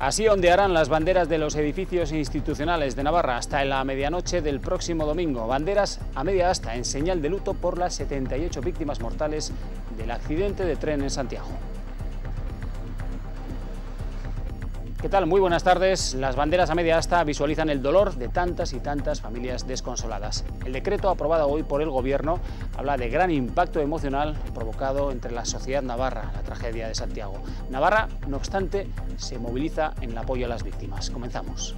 Así ondearán las banderas de los edificios institucionales de Navarra hasta la medianoche del próximo domingo. Banderas a media asta en señal de luto por las 78 víctimas mortales del accidente de tren en Santiago. ¿Qué tal? Muy buenas tardes. Las banderas a media asta visualizan el dolor de tantas y tantas familias desconsoladas. El decreto aprobado hoy por el Gobierno habla de gran impacto emocional provocado entre la sociedad navarra, la tragedia de Santiago. Navarra, no obstante, se moviliza en el apoyo a las víctimas. Comenzamos.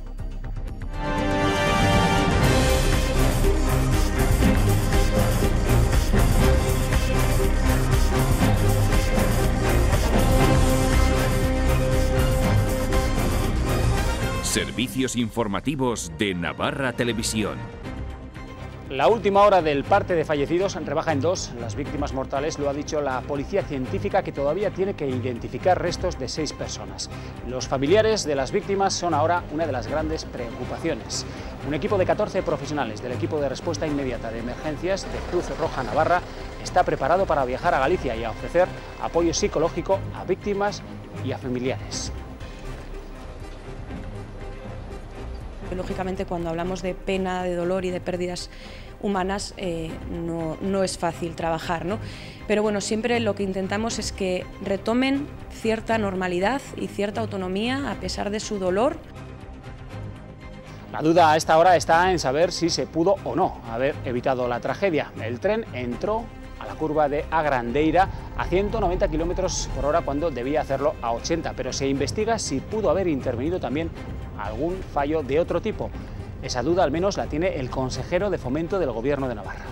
Servicios informativos de Navarra Televisión. La última hora del parte de fallecidos rebaja en 2 las víctimas mortales, lo ha dicho la policía científica, que todavía tiene que identificar restos de 6 personas. Los familiares de las víctimas son ahora una de las grandes preocupaciones. Un equipo de 14 profesionales del equipo de respuesta inmediata de emergencias de Cruz Roja Navarra está preparado para viajar a Galicia y a ofrecer apoyo psicológico a víctimas y a familiares. Lógicamente, cuando hablamos de pena, de dolor y de pérdidas humanas, no es fácil trabajar, ¿no? Pero bueno, siempre lo que intentamos es que retomen cierta normalidad y cierta autonomía a pesar de su dolor. La duda a esta hora está en saber si se pudo o no haber evitado la tragedia. El tren entró a la curva de Agrandeira a 190 km/h cuando debía hacerlo a 80, pero se investiga si pudo haber intervenido también algún fallo de otro tipo. Esa duda al menos la tiene el consejero de Fomento del Gobierno de Navarra.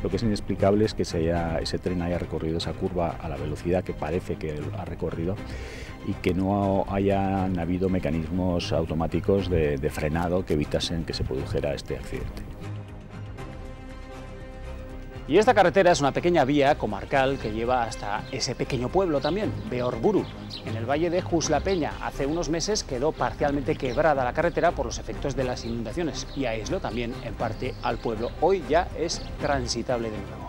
Lo que es inexplicable es que ese tren haya recorrido esa curva a la velocidad que parece que ha recorrido y que no hayan habido mecanismos automáticos de frenado que evitasen que se produjera este accidente. Y esta carretera es una pequeña vía comarcal que lleva hasta ese pequeño pueblo también, Beorburu, en el valle de Juslapeña. Hace unos meses quedó parcialmente quebrada la carretera por los efectos de las inundaciones y aisló también en parte al pueblo. Hoy ya es transitable de nuevo.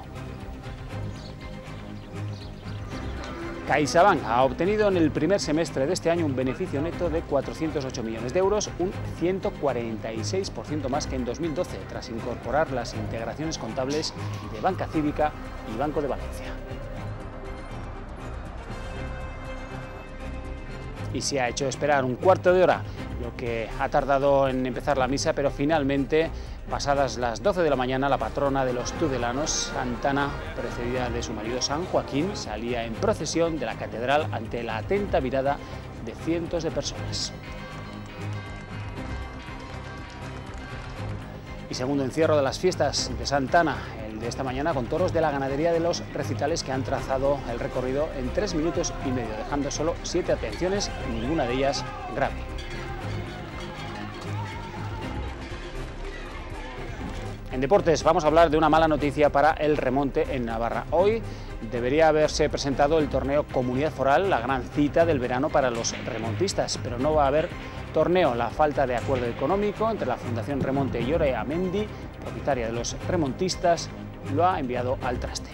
CaixaBank ha obtenido en el primer semestre de este año un beneficio neto de 408 millones de euros, un 146% más que en 2012, tras incorporar las integraciones contables de Banca Cívica y Banco de Valencia. Y se ha hecho esperar un cuarto de hora, lo que ha tardado en empezar la misa, pero finalmente, pasadas las 12 de la mañana, la patrona de los tudelanos, Santana, precedida de su marido San Joaquín, salía en procesión de la catedral ante la atenta mirada de cientos de personas. Y segundo encierro de las fiestas de Santana, el de esta mañana, con toros de la ganadería de los recitales que han trazado el recorrido en 3 minutos y medio, dejando solo 7 atenciones, ninguna de ellas grave. En deportes vamos a hablar de una mala noticia para el remonte en Navarra. Hoy debería haberse presentado el torneo Comunidad Foral, la gran cita del verano para los remontistas, pero no va a haber torneo. La falta de acuerdo económico entre la Fundación Remonte y Ore Amendi, propietaria de los remontistas, lo ha enviado al traste.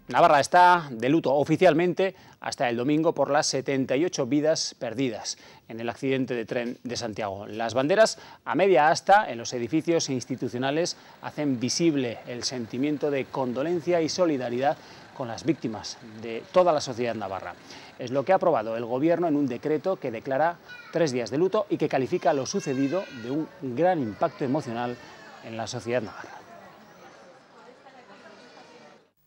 Navarra está de luto oficialmente hasta el domingo por las 78 vidas perdidas en el accidente de tren de Santiago. Las banderas a media asta en los edificios institucionales hacen visible el sentimiento de condolencia y solidaridad con las víctimas de toda la sociedad navarra. Es lo que ha aprobado el Gobierno en un decreto que declara 3 días de luto y que califica lo sucedido de un gran impacto emocional en la sociedad navarra.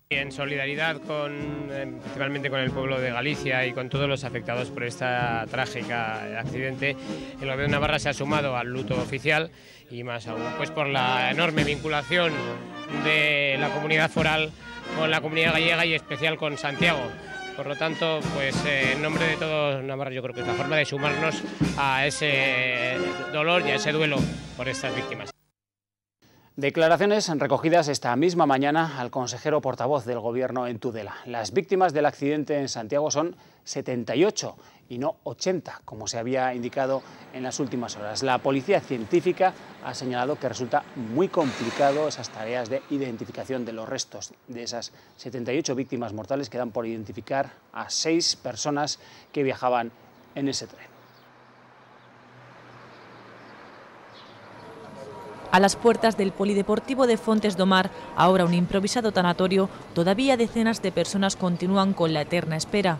En solidaridad principalmente con el pueblo de Galicia y con todos los afectados por esta trágica accidente, el Gobierno de Navarra se ha sumado al luto oficial y más aún pues por la enorme vinculación de la comunidad foral con la comunidad gallega y especial con Santiago. Por lo tanto, pues en nombre de todos Navarra, yo creo que es la forma de sumarnos a ese dolor y a ese duelo por estas víctimas. Declaraciones recogidas esta misma mañana al consejero portavoz del Gobierno en Tudela. Las víctimas del accidente en Santiago son 78 y no 80, como se había indicado en las últimas horas. La policía científica ha señalado que resulta muy complicado esas tareas de identificación de los restos de esas 78 víctimas mortales. Quedan por identificar a 6 personas que viajaban en ese tren. A las puertas del Polideportivo de Fontes do Mar, ahora un improvisado tanatorio, todavía decenas de personas continúan con la eterna espera.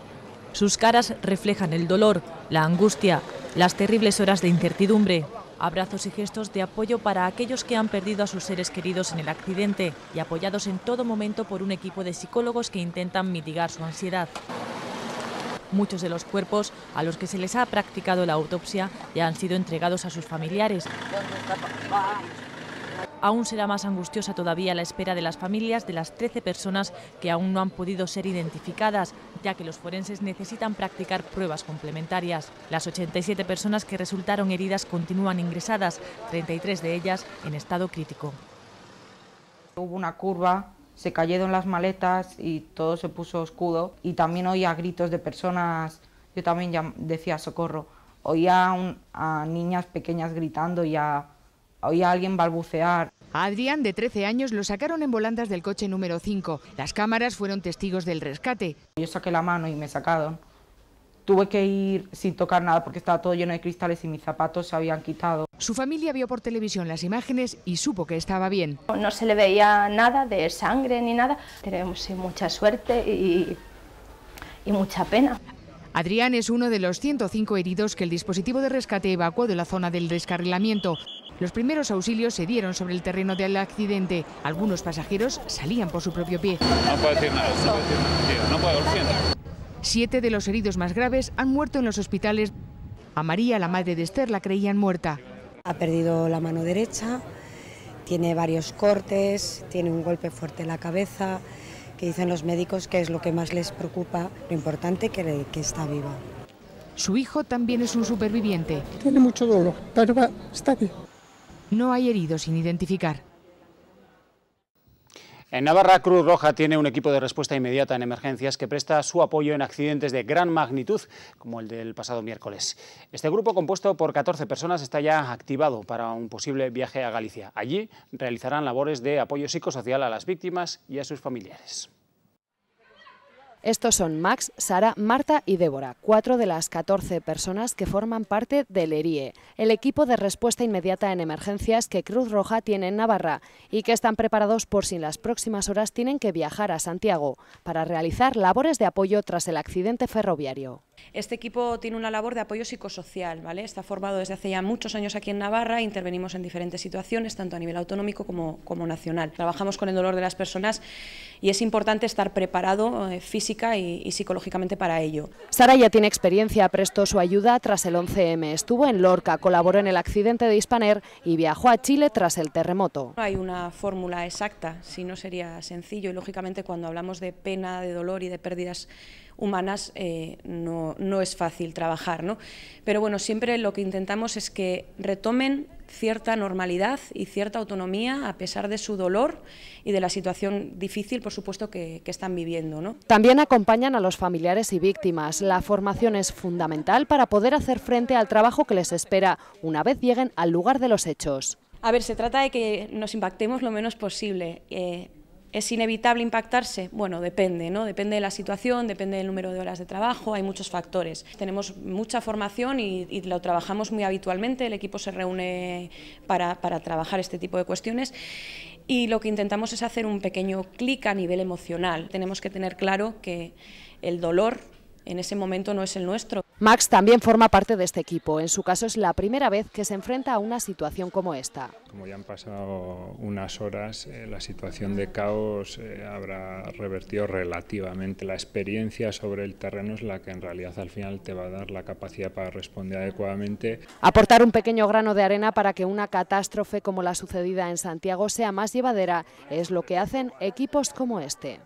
Sus caras reflejan el dolor, la angustia, las terribles horas de incertidumbre. Abrazos y gestos de apoyo para aquellos que han perdido a sus seres queridos en el accidente y apoyados en todo momento por un equipo de psicólogos que intentan mitigar su ansiedad. Muchos de los cuerpos a los que se les ha practicado la autopsia ya han sido entregados a sus familiares. Aún será más angustiosa todavía la espera de las familias de las 13 personas que aún no han podido ser identificadas, ya que los forenses necesitan practicar pruebas complementarias. Las 87 personas que resultaron heridas continúan ingresadas, 33 de ellas en estado crítico. Hubo una curva, se cayeron las maletas y todo se puso oscuro y también oía gritos de personas, yo también ya decía socorro, oía a niñas pequeñas gritando y oía a alguien balbucear. A Adrián, de 13 años, lo sacaron en volandas del coche número 5. Las cámaras fueron testigos del rescate. Yo saqué la mano y me sacaron. Tuve que ir sin tocar nada porque estaba todo lleno de cristales y mis zapatos se habían quitado. Su familia vio por televisión las imágenes y supo que estaba bien. No se le veía nada de sangre ni nada. Tenemos mucha suerte y mucha pena. Adrián es uno de los 105 heridos que el dispositivo de rescate evacuó de la zona del descarrilamiento. Los primeros auxilios se dieron sobre el terreno del accidente. Algunos pasajeros salían por su propio pie. No puedo decir nada, no puedo, lo siento. 7 de los heridos más graves han muerto en los hospitales. A María, la madre de Esther, la creían muerta. Ha perdido la mano derecha, tiene varios cortes, tiene un golpe fuerte en la cabeza, que dicen los médicos que es lo que más les preocupa, lo importante que está viva. Su hijo también es un superviviente. Tiene mucho dolor, pero está bien. No hay heridos sin identificar. En Navarra, Cruz Roja tiene un equipo de respuesta inmediata en emergencias que presta su apoyo en accidentes de gran magnitud, como el del pasado miércoles. Este grupo, compuesto por 14 personas, está ya activado para un posible viaje a Galicia. Allí realizarán labores de apoyo psicosocial a las víctimas y a sus familiares. Estos son Max, Sara, Marta y Débora, 4 de las 14 personas que forman parte del ERIE, el equipo de respuesta inmediata en emergencias que Cruz Roja tiene en Navarra y que están preparados por si en las próximas horas tienen que viajar a Santiago para realizar labores de apoyo tras el accidente ferroviario. Este equipo tiene una labor de apoyo psicosocial, ¿vale? Está formado desde hace ya muchos años aquí en Navarra, intervenimos en diferentes situaciones, tanto a nivel autonómico como nacional. Trabajamos con el dolor de las personas y es importante estar preparado física y psicológicamente para ello. Sara ya tiene experiencia, prestó su ayuda tras el 11M, estuvo en Lorca, colaboró en el accidente de Hispaner y viajó a Chile tras el terremoto. No hay una fórmula exacta, si no sería sencillo, y lógicamente cuando hablamos de pena, de dolor y de pérdidas humanas no es fácil trabajar, ¿no? Pero bueno, siempre lo que intentamos es que retomen cierta normalidad y cierta autonomía a pesar de su dolor y de la situación difícil, por supuesto, que están viviendo, ¿no? También acompañan a los familiares y víctimas. La formación es fundamental para poder hacer frente al trabajo que les espera una vez lleguen al lugar de los hechos. A ver, se trata de que nos impactemos lo menos posible. ¿Es inevitable impactarse? Bueno, depende, ¿no? Depende de la situación, depende del número de horas de trabajo, hay muchos factores. Tenemos mucha formación y lo trabajamos muy habitualmente, el equipo se reúne para trabajar este tipo de cuestiones y lo que intentamos es hacer un pequeño clic a nivel emocional. Tenemos que tener claro que el dolor en ese momento no es el nuestro. Max también forma parte de este equipo. En su caso es la primera vez que se enfrenta a una situación como esta. Como ya han pasado unas horas, la situación de caos habrá revertido relativamente. La experiencia sobre el terreno es la que en realidad al final te va a dar la capacidad para responder adecuadamente. Aportar un pequeño grano de arena para que una catástrofe como la sucedida en Santiago sea más llevadera es lo que hacen equipos como este.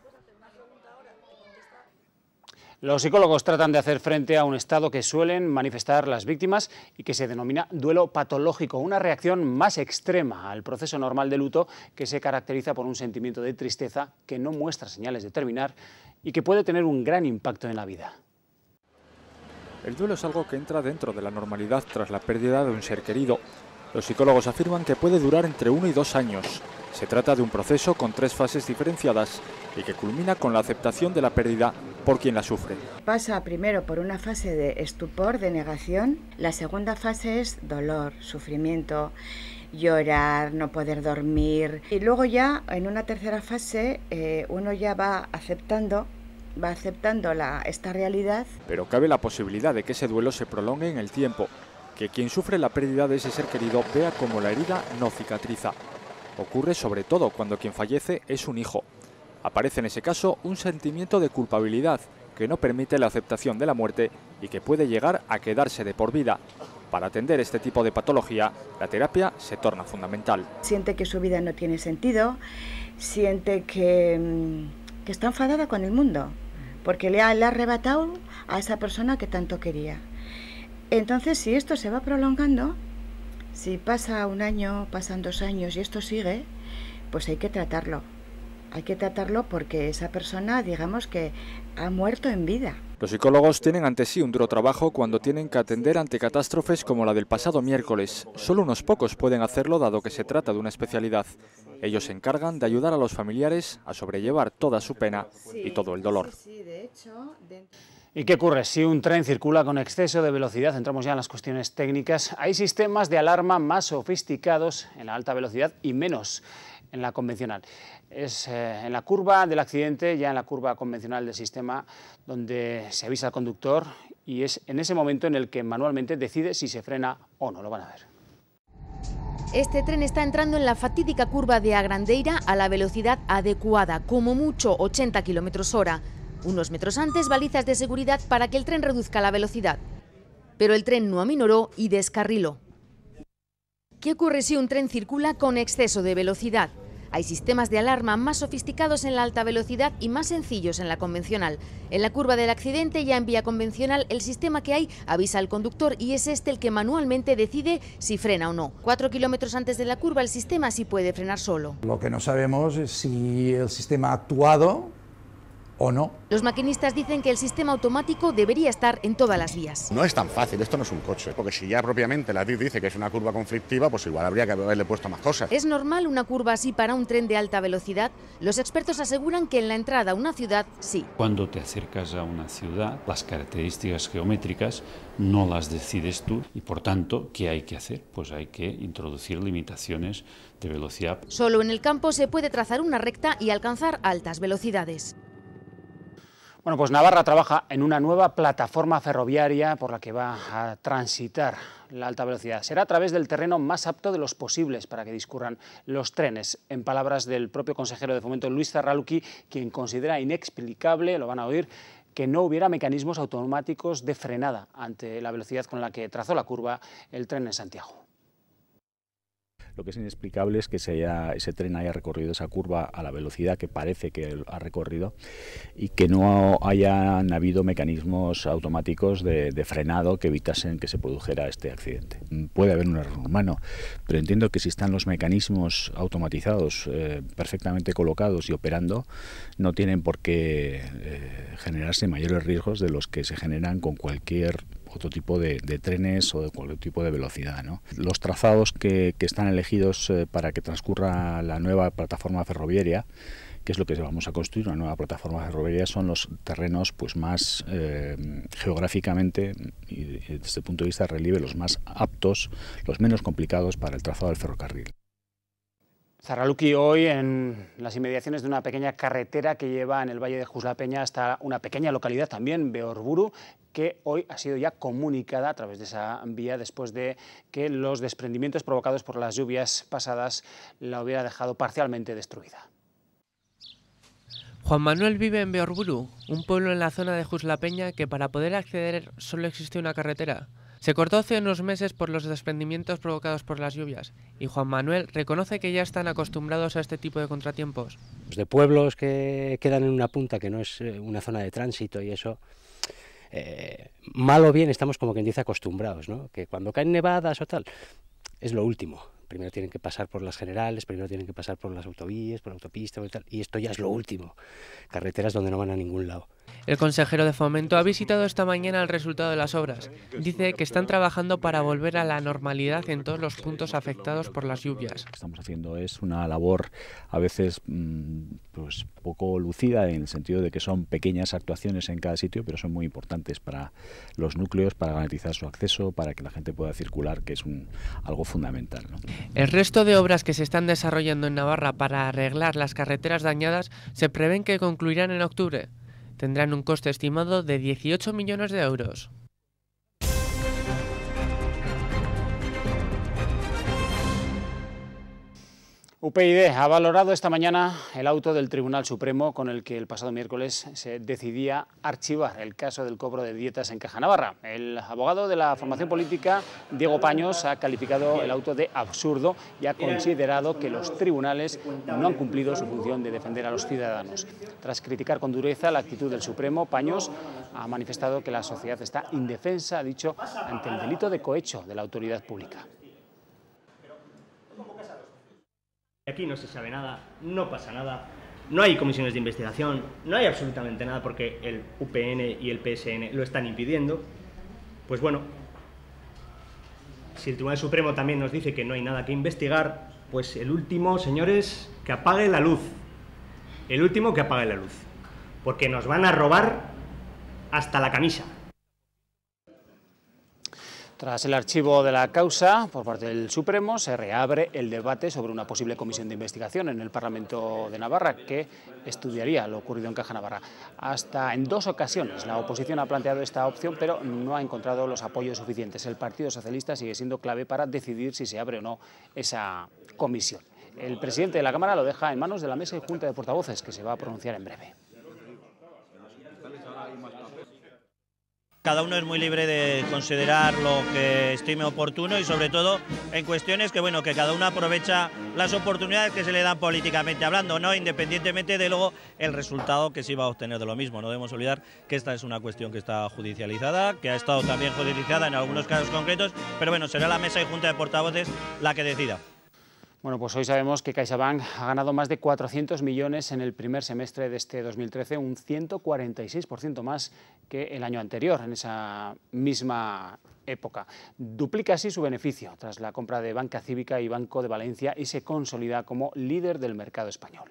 Los psicólogos tratan de hacer frente a un estado que suelen manifestar las víctimas y que se denomina duelo patológico, una reacción más extrema al proceso normal de luto que se caracteriza por un sentimiento de tristeza que no muestra señales de terminar y que puede tener un gran impacto en la vida. El duelo es algo que entra dentro de la normalidad tras la pérdida de un ser querido. Los psicólogos afirman que puede durar entre 1 y 2 años. Se trata de un proceso con 3 fases diferenciadas y que culmina con la aceptación de la pérdida por quien la sufre. Pasa primero por una fase de estupor, de negación. La segunda fase es dolor, sufrimiento, llorar, no poder dormir. Y luego ya en una tercera fase uno ya va aceptando esta realidad. Pero cabe la posibilidad de que ese duelo se prolongue en el tiempo, que quien sufre la pérdida de ese ser querido vea como la herida no cicatriza. Ocurre sobre todo cuando quien fallece es un hijo. Aparece en ese caso un sentimiento de culpabilidad que no permite la aceptación de la muerte y que puede llegar a quedarse de por vida. Para atender este tipo de patología, la terapia se torna fundamental. Siente que su vida no tiene sentido, siente que está enfadada con el mundo, porque le ha arrebatado a esa persona que tanto quería. Entonces, si esto se va prolongando, si pasa 1 año, pasan 2 años y esto sigue, pues hay que tratarlo. Hay que tratarlo porque esa persona, digamos que ha muerto en vida. Los psicólogos tienen ante sí un duro trabajo cuando tienen que atender ante catástrofes como la del pasado miércoles. Solo unos pocos pueden hacerlo dado que se trata de una especialidad. Ellos se encargan de ayudar a los familiares a sobrellevar toda su pena y todo el dolor. ¿Y qué ocurre si un tren circula con exceso de velocidad? Entramos ya en las cuestiones técnicas. Hay sistemas de alarma más sofisticados en la alta velocidad y menos en la convencional. Es en la curva del accidente, ya en la curva convencional del sistema, donde se avisa al conductor y es en ese momento en el que manualmente decide si se frena o no. Lo van a ver. Este tren está entrando en la fatídica curva de Agrandeira a la velocidad adecuada, como mucho 80 km/h. Unos metros antes, balizas de seguridad para que el tren reduzca la velocidad. Pero el tren no aminoró y descarriló. ¿Qué ocurre si un tren circula con exceso de velocidad? Hay sistemas de alarma más sofisticados en la alta velocidad y más sencillos en la convencional. En la curva del accidente, ya en vía convencional, el sistema que hay avisa al conductor y es este el que manualmente decide si frena o no. 4 kilómetros antes de la curva, el sistema sí puede frenar solo. Lo que no sabemos es si el sistema ha actuado o no. Los maquinistas dicen que el sistema automático debería estar en todas las vías. No es tan fácil, esto no es un coche, porque si ya propiamente la DIF dice que es una curva conflictiva, pues igual habría que haberle puesto más cosas. ¿Es normal una curva así para un tren de alta velocidad? Los expertos aseguran que en la entrada a una ciudad, sí. Cuando te acercas a una ciudad, las características geométricas no las decides tú y, por tanto, ¿qué hay que hacer? Pues hay que introducir limitaciones de velocidad. Solo en el campo se puede trazar una recta y alcanzar altas velocidades. Bueno, pues Navarra trabaja en una nueva plataforma ferroviaria por la que va a transitar la alta velocidad. Será a través del terreno más apto de los posibles para que discurran los trenes. En palabras del propio consejero de Fomento, Luis Zarraluki, quien considera inexplicable, lo van a oír, que no hubiera mecanismos automáticos de frenada ante la velocidad con la que trazó la curva el tren en Santiago. Lo que es inexplicable es que ese tren haya recorrido esa curva a la velocidad que parece que ha recorrido y que no hayan habido mecanismos automáticos de frenado que evitasen que se produjera este accidente. Puede haber un error humano, pero entiendo que si están los mecanismos automatizados perfectamente colocados y operando, no tienen por qué generarse mayores riesgos de los que se generan con cualquier otro tipo de trenes o de cualquier tipo de velocidad, ¿no? Los trazados que están elegidos para que transcurra la nueva plataforma ferroviaria, que es lo que vamos a construir, una nueva plataforma ferroviaria, son los terrenos pues más geográficamente y desde el punto de vista de relieve los más aptos, los menos complicados para el trazado del ferrocarril. Zarraluki hoy en las inmediaciones de una pequeña carretera que lleva en el Valle de Jusla-Peña hasta una pequeña localidad también, Beorburu, que hoy ha sido ya comunicada a través de esa vía después de que los desprendimientos provocados por las lluvias pasadas la hubiera dejado parcialmente destruida. Juan Manuel vive en Beorburu, un pueblo en la zona de Jusla-Peña que para poder acceder solo existe una carretera. Se cortó hace unos meses por los desprendimientos provocados por las lluvias y Juan Manuel reconoce que ya están acostumbrados a este tipo de contratiempos. De pueblos que quedan en una punta que no es una zona de tránsito y eso, mal o bien estamos, como quien dice, acostumbrados, ¿no? Que cuando caen nevadas o tal, es lo último. Primero tienen que pasar por las generales, primero tienen que pasar por las autovías, por autopistas y tal, y esto ya es lo último. Carreteras donde no van a ningún lado. El consejero de Fomento ha visitado esta mañana el resultado de las obras. Dice que están trabajando para volver a la normalidad en todos los puntos afectados por las lluvias. Lo que estamos haciendo es una labor a veces pues poco lucida, en el sentido de que son pequeñas actuaciones en cada sitio, pero son muy importantes para los núcleos, para garantizar su acceso, para que la gente pueda circular, que es algo fundamental, ¿no? El resto de obras que se están desarrollando en Navarra para arreglar las carreteras dañadas se prevén que concluirán en octubre. Tendrán un coste estimado de 18 millones de euros. UPyD ha valorado esta mañana el auto del Tribunal Supremo con el que el pasado miércoles se decidía archivar el caso del cobro de dietas en Caja Navarra. El abogado de la formación política, Diego Paños, ha calificado el auto de absurdo y ha considerado que los tribunales no han cumplido su función de defender a los ciudadanos. Tras criticar con dureza la actitud del Supremo, Paños ha manifestado que la sociedad está indefensa, ha dicho, ante el delito de cohecho de la autoridad pública. Aquí no se sabe nada, no pasa nada, no hay comisiones de investigación, no hay absolutamente nada porque el UPN y el PSN lo están impidiendo. Pues bueno, si el Tribunal Supremo también nos dice que no hay nada que investigar, pues el último, señores, que apague la luz. El último que apague la luz. Porque nos van a robar hasta la camisa. Tras el archivo de la causa por parte del Supremo, se reabre el debate sobre una posible comisión de investigación en el Parlamento de Navarra que estudiaría lo ocurrido en Caja Navarra. Hasta en 2 ocasiones la oposición ha planteado esta opción, pero no ha encontrado los apoyos suficientes. El Partido Socialista sigue siendo clave para decidir si se abre o no esa comisión. El presidente de la Cámara lo deja en manos de la Mesa y Junta de Portavoces, que se va a pronunciar en breve. Cada uno es muy libre de considerar lo que estime oportuno y sobre todo en cuestiones que, bueno, que cada uno aprovecha las oportunidades que se le dan políticamente hablando, ¿no? Independientemente de luego el resultado que se va a obtener de lo mismo. No debemos olvidar que esta es una cuestión que está judicializada, que ha estado también judicializada en algunos casos concretos, pero bueno, será la Mesa y Junta de Portavoces la que decida. Bueno, pues hoy sabemos que CaixaBank ha ganado más de 400 millones en el primer semestre de este 2013, un 146% más que el año anterior, en esa misma época. Duplica así su beneficio tras la compra de Banca Cívica y Banco de Valencia y se consolida como líder del mercado español.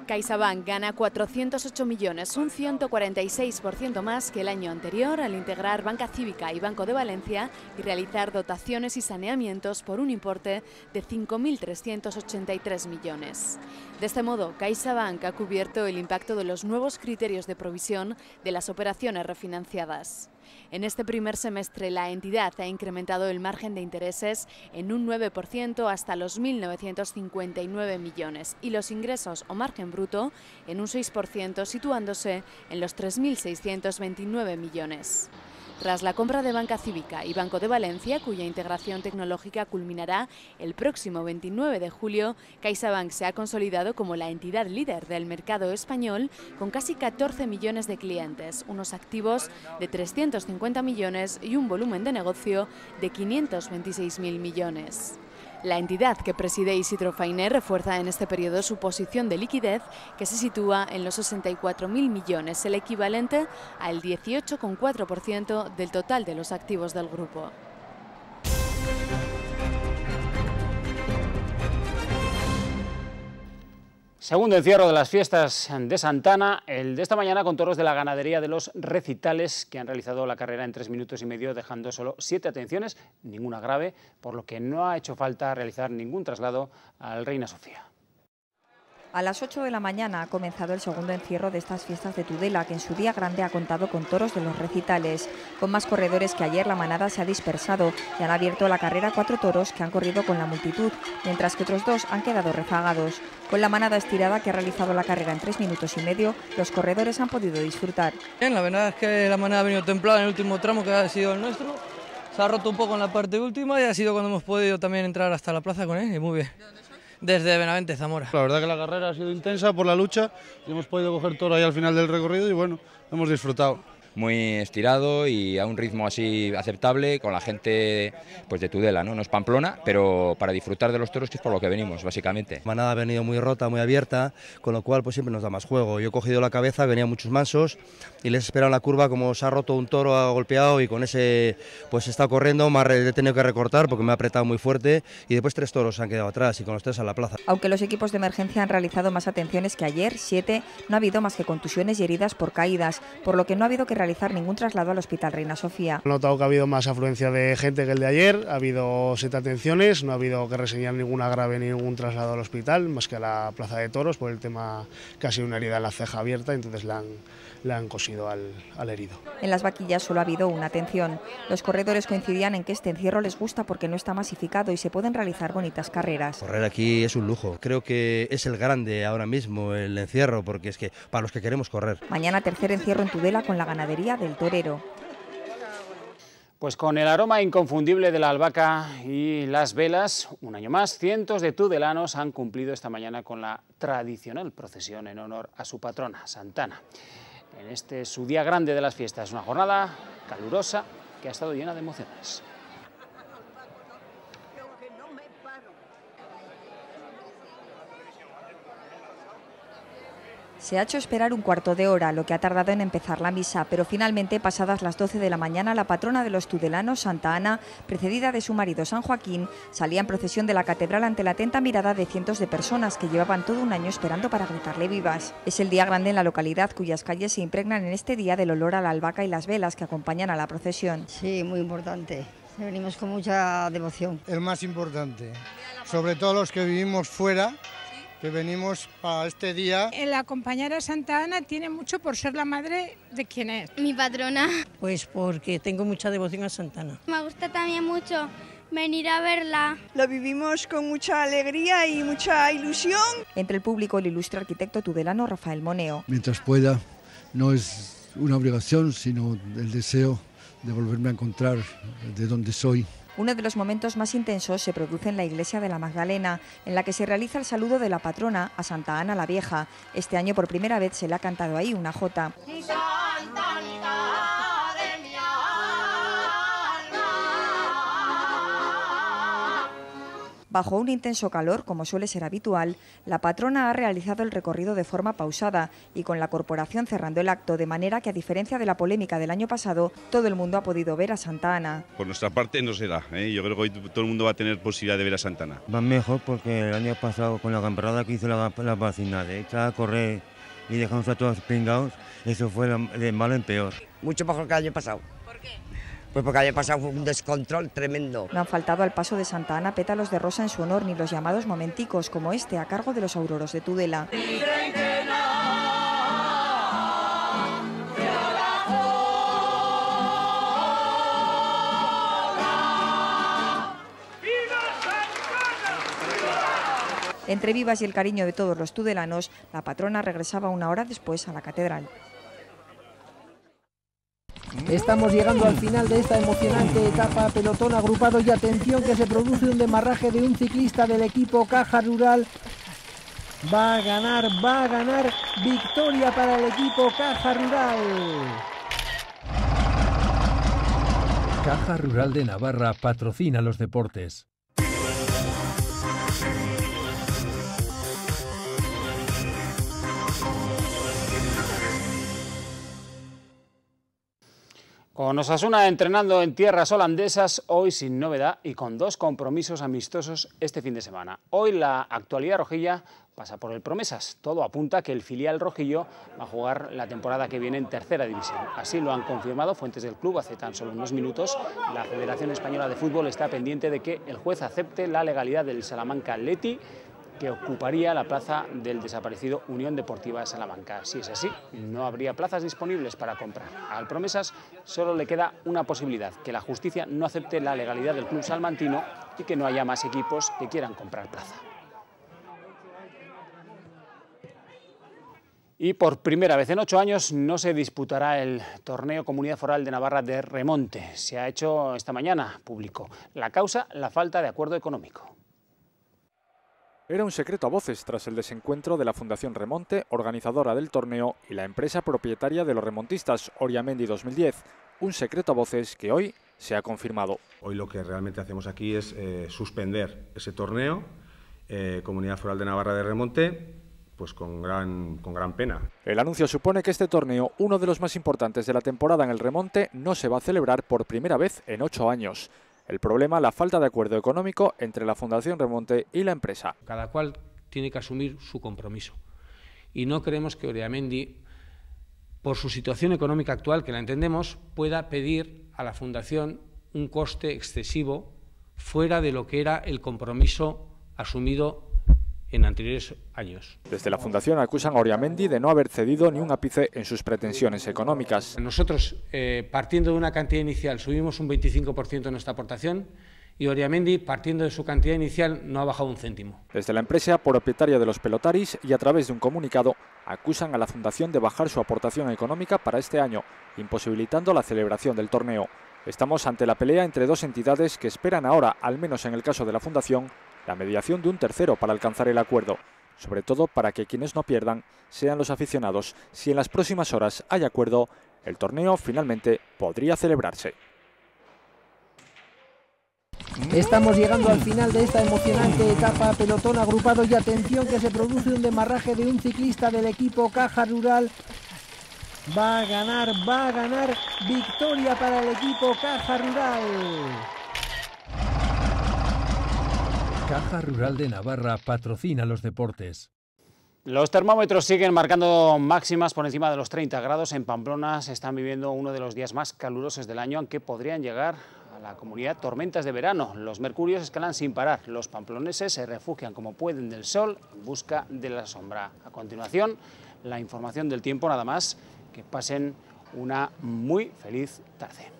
CaixaBank gana 408 millones, un 146% más que el año anterior al integrar Banca Cívica y Banco de Valencia y realizar dotaciones y saneamientos por un importe de 5.383 millones. De este modo, CaixaBank ha cubierto el impacto de los nuevos criterios de provisión de las operaciones refinanciadas. En este primer semestre, la entidad ha incrementado el margen de intereses en un 9% hasta los 1.959 millones y los ingresos o margen bruto en un 6%, situándose en los 3.629 millones. Tras la compra de Banca Cívica y Banco de Valencia, cuya integración tecnológica culminará el próximo 29 de julio, CaixaBank se ha consolidado como la entidad líder del mercado español con casi 14 millones de clientes, unos activos de 350 millones y un volumen de negocio de 526.000 millones. La entidad que preside Isidro Fainé refuerza en este periodo su posición de liquidez, que se sitúa en los 64.000 millones, el equivalente al 18,4% del total de los activos del grupo. Segundo encierro de las fiestas de Santana, el de esta mañana con toros de la ganadería de los Recitales, que han realizado la carrera en 3 minutos y medio, dejando solo 7 atenciones, ninguna grave, por lo que no ha hecho falta realizar ningún traslado al Reina Sofía. A las 8 de la mañana ha comenzado el segundo encierro de estas fiestas de Tudela, que en su día grande ha contado con toros de los Recitales. Con más corredores que ayer, la manada se ha dispersado y han abierto la carrera 4 toros que han corrido con la multitud, mientras que otros 2 han quedado rezagados. Con la manada estirada que ha realizado la carrera en 3 minutos y medio, los corredores han podido disfrutar. Bien, la verdad es que la manada ha venido templada en el último tramo, que ha sido el nuestro. Se ha roto un poco en la parte última y ha sido cuando hemos podido también entrar hasta la plaza con él, y muy bien. Desde Benavente, Zamora. La verdad que la carrera ha sido intensa por la lucha y hemos podido coger toro ahí al final del recorrido y bueno, hemos disfrutado. muy estirado y a un ritmo así aceptable con la gente pues de Tudela, ¿no? No es Pamplona, pero para disfrutar de los toros, que es por lo que venimos, básicamente. La manada ha venido muy rota, muy abierta, con lo cual pues siempre nos da más juego. Yo he cogido la cabeza, venían muchos mansos y les he esperado en la curva como se ha roto un toro, ha golpeado y con ese pues está corriendo, he tenido que recortar porque me ha apretado muy fuerte y después 3 toros se han quedado atrás y con los 3 a la plaza. Aunque los equipos de emergencia han realizado más atenciones que ayer, 7, no ha habido más que contusiones y heridas por caídas, por lo que no ha habido que realizar ningún traslado al Hospital Reina Sofía. He notado que ha habido más afluencia de gente que el de ayer, ha habido 7 atenciones, no ha habido que reseñar ninguna grave ni ningún traslado al hospital, más que a la Plaza de Toros por el tema que ha sido una herida en la ceja abierta, entonces le han cosido al herido. En las vaquillas solo ha habido una atención. Los corredores coincidían en que este encierro les gusta porque no está masificado y se pueden realizar bonitas carreras. Correr aquí es un lujo, creo que es el grande ahora mismo el encierro, porque es que para los que queremos correr. Mañana tercer encierro en Tudela con la ganadería del torero. Pues con el aroma inconfundible de la albahaca y las velas, un año más, cientos de tudelanos han cumplido esta mañana con la tradicional procesión en honor a su patrona, Santa Ana. En este su día grande de las fiestas, una jornada calurosa que ha estado llena de emociones. Se ha hecho esperar un cuarto de hora, lo que ha tardado en empezar la misa, pero finalmente, pasadas las 12 de la mañana, la patrona de los tudelanos, Santa Ana, precedida de su marido San Joaquín, salía en procesión de la catedral ante la atenta mirada de cientos de personas que llevaban todo un año esperando para gritarle vivas. Es el día grande en la localidad, cuyas calles se impregnan en este día del olor a la albahaca y las velas que acompañan a la procesión. Sí, muy importante. Venimos con mucha devoción. El más importante, sobre todo los que vivimos fuera, que venimos para este día. El acompañar a Santa Ana tiene mucho por ser la madre de quien es. Mi patrona. Pues porque tengo mucha devoción a Santa Ana. Me gusta también mucho venir a verla. Lo vivimos con mucha alegría y mucha ilusión. Entre el público, el ilustre arquitecto tudelano Rafael Moneo. Mientras pueda, no es una obligación, sino el deseo de volverme a encontrar de donde soy. Uno de los momentos más intensos se produce en la iglesia de la Magdalena, en la que se realiza el saludo de la patrona a Santa Ana la Vieja. Este año por primera vez se le ha cantado ahí una jota. Bajo un intenso calor, como suele ser habitual, la patrona ha realizado el recorrido de forma pausada y con la corporación cerrando el acto, de manera que, a diferencia de la polémica del año pasado, todo el mundo ha podido ver a Santa Ana. Por nuestra parte no será, yo creo que hoy todo el mundo va a tener posibilidad de ver a Santa Ana. Va mejor porque el año pasado, con la camparada que hizo la vecina de echar a correr y dejamos a todos pringados, eso fue de malo en peor. Mucho mejor que el año pasado. ¿Por qué? Pues porque el año pasado fue un descontrol tremendo. No han faltado al paso de Santa Ana pétalos de rosa en su honor, ni los llamados momenticos como este a cargo de los auroros de Tudela. Entre vivas y el cariño de todos los tudelanos, la patrona regresaba una hora después a la catedral. Estamos llegando al final de esta emocionante etapa, pelotón agrupado, y atención que se produce un demarraje de un ciclista del equipo Caja Rural. Va a ganar, victoria para el equipo Caja Rural. Caja Rural de Navarra patrocina los deportes. Con Osasuna entrenando en tierras holandesas, hoy sin novedad y con 2 compromisos amistosos este fin de semana. Hoy la actualidad rojilla pasa por el Promesas. Todo apunta a que el filial rojillo va a jugar la temporada que viene en tercera división. Así lo han confirmado fuentes del club hace tan solo unos minutos. La Federación Española de Fútbol está pendiente de que el juez acepte la legalidad del Salamanca Athletic, que ocuparía la plaza del desaparecido Unión Deportiva de Salamanca. Si es así, no habría plazas disponibles para comprar. Al Promesas solo le queda una posibilidad: que la justicia no acepte la legalidad del club salmantino y que no haya más equipos que quieran comprar plaza. Y por primera vez en 8 años no se disputará el torneo Comunidad Foral de Navarra de remonte. Se ha hecho esta mañana público. La causa, la falta de acuerdo económico. Era un secreto a voces tras el desencuentro de la Fundación Remonte, organizadora del torneo, y la empresa propietaria de los remontistas, Oriamendi 2010. Un secreto a voces que hoy se ha confirmado. Hoy lo que realmente hacemos aquí es suspender ese torneo, Comunidad Foral de Navarra de Remonte, pues con gran pena. El anuncio supone que este torneo, uno de los más importantes de la temporada en el remonte, no se va a celebrar por primera vez en 8 años. El problema, la falta de acuerdo económico entre la Fundación Remonte y la empresa. Cada cual tiene que asumir su compromiso. Y no creemos que Oriamendi, por su situación económica actual, que la entendemos, pueda pedir a la Fundación un coste excesivo fuera de lo que era el compromiso asumido en anteriores años. Desde la Fundación acusan a Oriamendi de no haber cedido ni un ápice en sus pretensiones económicas. Nosotros, partiendo de una cantidad inicial, subimos un 25% en nuestra aportación y Oriamendi, partiendo de su cantidad inicial, no ha bajado un céntimo. Desde la empresa propietaria de los pelotaris y a través de un comunicado, acusan a la Fundación de bajar su aportación económica para este año, imposibilitando la celebración del torneo. Estamos ante la pelea entre dos entidades que esperan ahora, al menos en el caso de la Fundación, la mediación de un tercero para alcanzar el acuerdo, sobre todo para que quienes no pierdan sean los aficionados. Si en las próximas horas hay acuerdo, el torneo finalmente podría celebrarse. Estamos llegando al final de esta emocionante etapa, pelotón agrupado y atención que se produce un demarraje de un ciclista del equipo Caja Rural. Va a ganar, victoria para el equipo Caja Rural. Caja Rural de Navarra patrocina los deportes. Los termómetros siguen marcando máximas por encima de los 30 grados. En Pamplona se están viviendo uno de los días más calurosos del año, aunque podrían llegar a la comunidad tormentas de verano. Los mercurios escalan sin parar. Los pamploneses se refugian como pueden del sol en busca de la sombra. A continuación, la información del tiempo, nada más. Que pasen una muy feliz tarde.